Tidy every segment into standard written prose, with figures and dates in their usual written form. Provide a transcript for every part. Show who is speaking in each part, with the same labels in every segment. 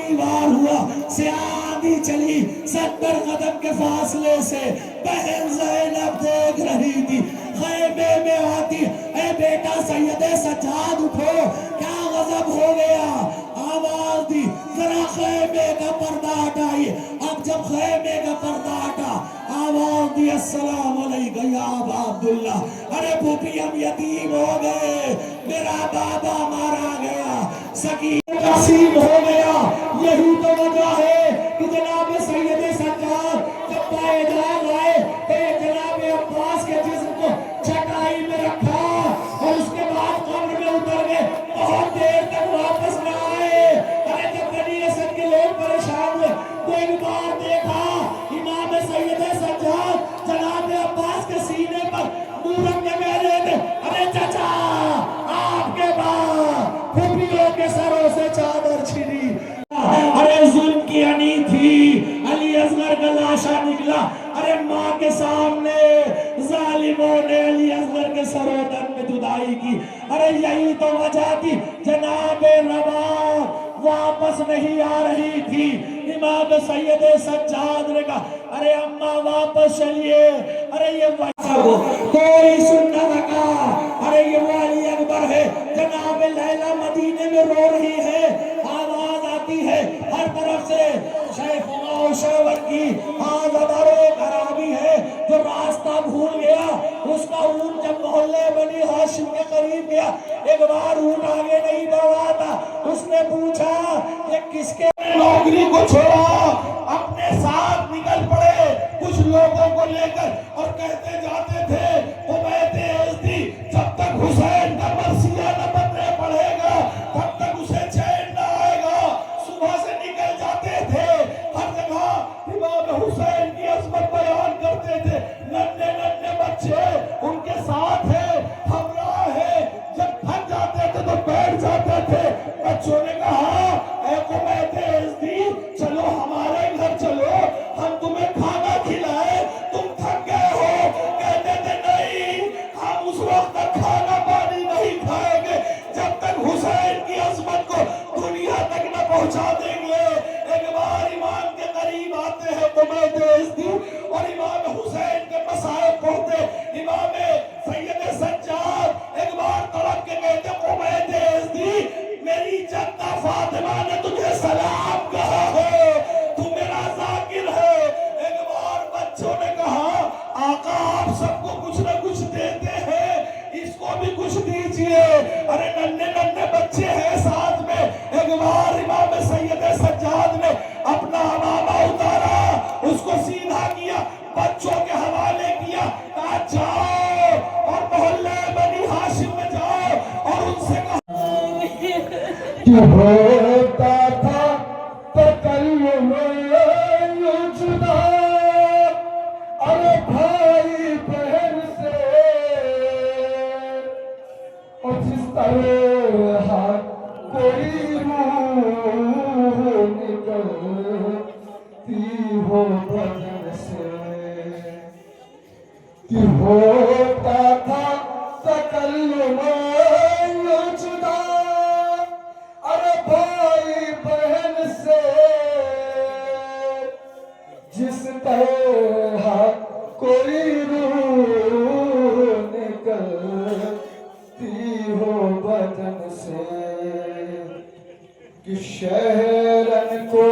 Speaker 1: آخری بار ہوا، سیاہی چلی 70 قدم کے فاصلے سے، بہن زینب دیکھ رہی تھی، خیمے میں آتی، اے بیٹا سید سجاد اٹھو، کیا غضب ہو گیا؟ آواز دی، ذرا خیمے کا پردہ ہٹائیے۔ اب جب خیمے کا پردہ ہٹا، آواز دی، السلام علیکم یا ابا عبداللہ، ارے پھوپھی ہم یتیم ہو گئے، میرا بابا مارا گیا، سکینہ نصیب ہو گیا۔ یہی تو وجہ ہے کہ جناب سید سجاد جب پائیدار آئے تو جناب عباس کے جسم کو چٹائی میں رکھا اور اس کے بعد قبر میں اتر گئے، بہت دیر تک واپس نہ آئے۔ ارے جب بنی اسد کے لوگ پریشان ہوئے تو ایک بار دیکھا امام سید سجاد جناب عباس کے سینے پر منہ رکھ کے کہہ رہے تھے، ارے چچا آپ کے بعد پھوپھیوں کے سروں سے چادر چھینی۔ ارے ظلم کی انی تھی، علی اصغر کا لاشا نکلا، ارے ماں کے سامنے ظالموں نے علی اصغر کے سرودن میں جدائی کی۔ ارے یہی تو وجہ تھی جناب روا واپس نہیں آ رہی تھی۔ امام سید سجاد نے کہا، ارے اماں واپس چلیے، ارے یہ وجہ کو کوئی سن نہ سکا، ارے یہ والی اکبر ہے۔ جناب لیلہ مدینے میں رو رہی ہے، آواز آتی ہے ہر طرف سے، شیخ و شیور کی آزادار خرابی ہے، جو راستہ بھول گیا، اس کا اونٹ جب محلے بنی ہاشم کے قریب گیا، ایک بار اونٹ آگے نہیں بڑھا تھا، اس نے پوچھا یہ کس کے نوکری کو چھوڑا، اپنے ساتھ نکل پڑے کچھ لوگوں کو لے کر، اور کہتے جاتے تھے عبید یزدی جب تک حسین کا مرثیہ نہ بدلے پڑھے گا تب تک اسے چین نہ آئے گا۔ صبح سے نکل جاتے تھے، ہر جگہ امام حسین کی عظمت بیان کرتے تھے، ننھے ننھے بچے ان کے ساتھ ہیں، ہمراہ ہیں، جب تھک جاتے تھے تو بیٹھ جاتے تھے۔ بچوں نے کہا اے عبید یزدی چلو ہمارے گھر چلو، ہم تمہیں کھانا کھلائے، تم تھک گئے ہو۔ کہتے تھے نہیں، ہم اس وقت تک کھانا پانی نہیں کھائیں گے جب تک حسین کی عظمت کو دنیا تک نہ پہنچا دیں گے۔ ایک بار امام کے قریب آتے ہیں عبید یزدی اور امام حسین کے مصائب پڑھتے، امام سید سجاد ایک بار تڑپ کے کہتے عبید یزدی میری جدہ فاطمہ نے تجھے سلام کہا ہے، تو میرا ذاکر ہے۔ ایک بار بچوں نے کہا آقا آپ سب کو کچھ نہ کچھ دیتے ہیں، اس کو بھی کچھ دیجئے۔ ارے ننھے ننھے بچے ہیں ساتھ میں۔ ایک بار امام سید سجاد نے اپنا امامہ اتارا، اس کو سیدھا کیا، بچوں کے حوالے کیا، کہا جاؤ اور محلے بنی ہاشم میں جاؤ اور ان سے کہا کہ ہوتا تھا تکلم جدا، ارے بھائی بہن سے، اور جس طرح کوئی روح نکلتی ہو بدن سے، کہ ہوتا تھا تکلم جدا، ارے بھائی بہن سے، جس طرح کوئی روح نکلتی ہو بدن سے، کہ شہرن کو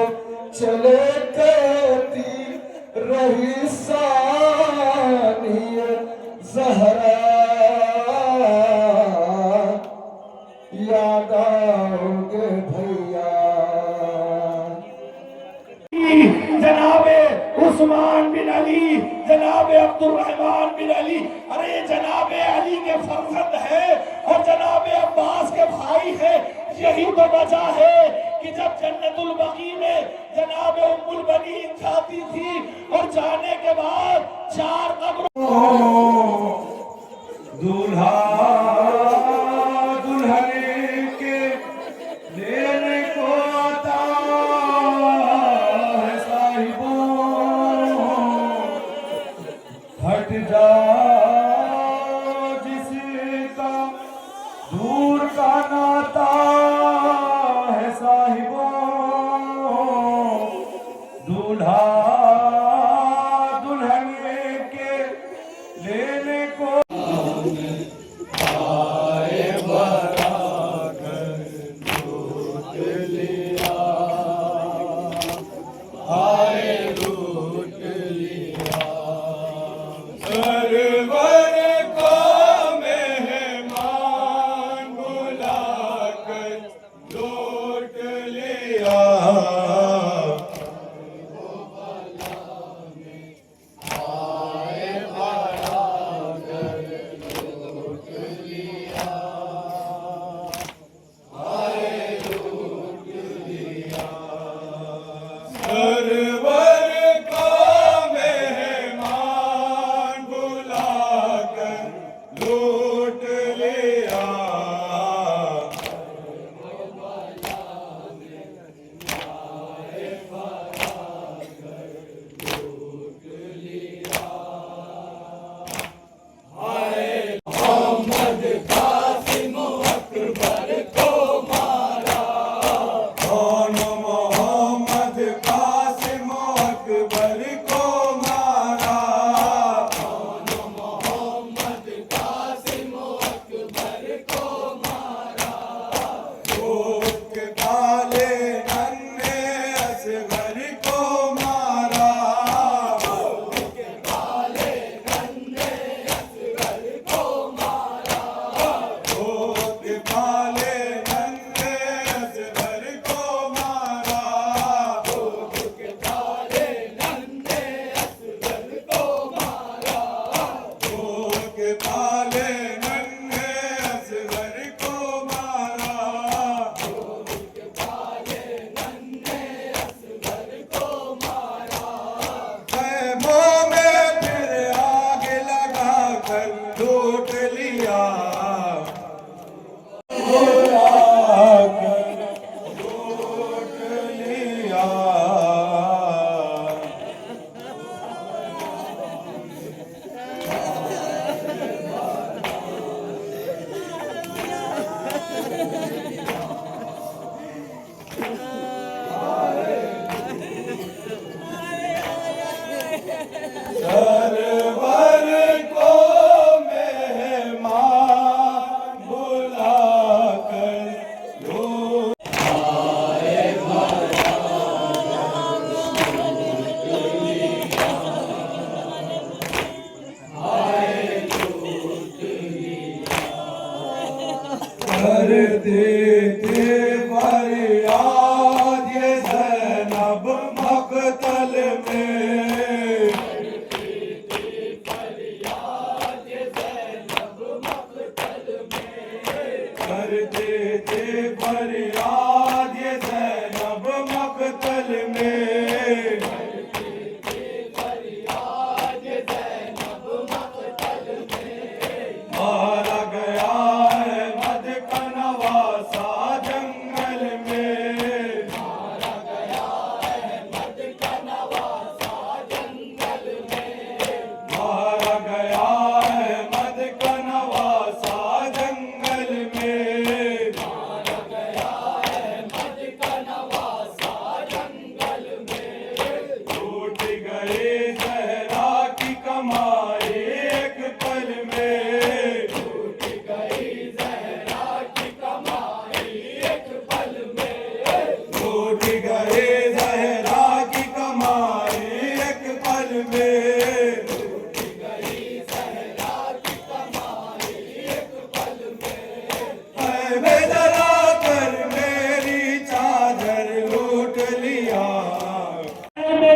Speaker 1: چلے کہتی رہی ثانی زہرا، یاد آؤ گے بھیا۔ جناب عثمان بن علی، جناب عبد الرحمن بن علی، ارے جناب علی کے فرزند ہیں اور جناب عباس کے بھائی ہیں۔ یہی تو وجہ ہے کہ جب جنت البقیع میں جناب ام البنین جاتی تھی اور جانے کے بعد 4 قبروں دولہا دلہن کے لینے کو آتا ہے صاحبوں، ہٹ جا جس کا دور کا ناتا ہے صاحبوں،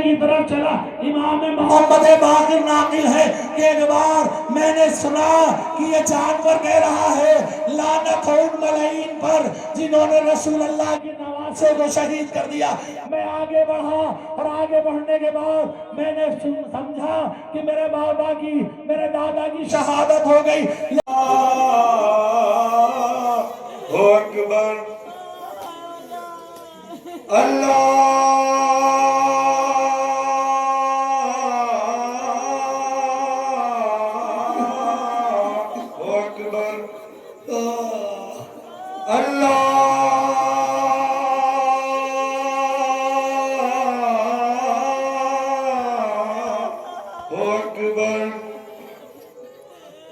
Speaker 1: کی طرف چلا. امام محمد باقر ناقل ہے کہ ایک بار میں نے سنا کہ یہ جانور کہہ رہا ہے لعنت ہو ان ملعین پر جنہوں نے رسول اللہ کے نواسے کو شہید کر دیا. میں آگے بڑھا اور آگے بڑھنے کے بعد میں نے سمجھا کہ میرے بابا کی میرے دادا کی شہادت ہو گئی.
Speaker 2: اللہ اکبر اللہ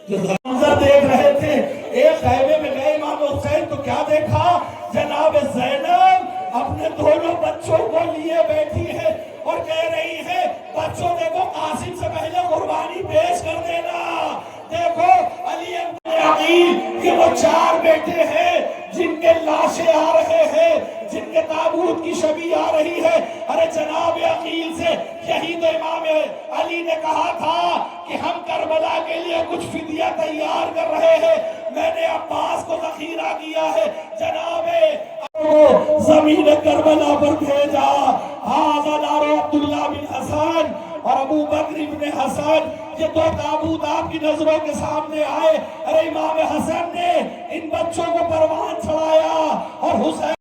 Speaker 1: منظر دیکھ رہے تھے. ایک خیمے میں گئے امام حسین تو کیا دیکھا؟ جناب زینب اپنے دونوں بچوں کو لیے بیٹھی ہے اور کہہ رہی ہے بچوں دیکھو قاسم سے پہلے قربانی پیش کر دینا. دیکھو علی ابن عقیل کہ وہ 4 بیٹے ہیں جن کے لاشیں آ رہے ہیں، جن کے تابوت کی شبیہ آ رہی ارے جناب عقیل سے شہید امام علی نے کہا تھا کہ ہم کربلا کے لیے کچھ فدیہ تیار کر رہے ہیں، میں نے عباس کو ذخیرہ کیا ہے، جناب زمین کربلا پر بھیجا۔ ہاذا دار عبداللہ بن حسن اور ابو بکر بن حسن، یہ دو تابوت آپ کی نظروں کے سامنے آئے۔ ارے امام حسن نے ان بچوں کو پروان چڑھایا اور حسین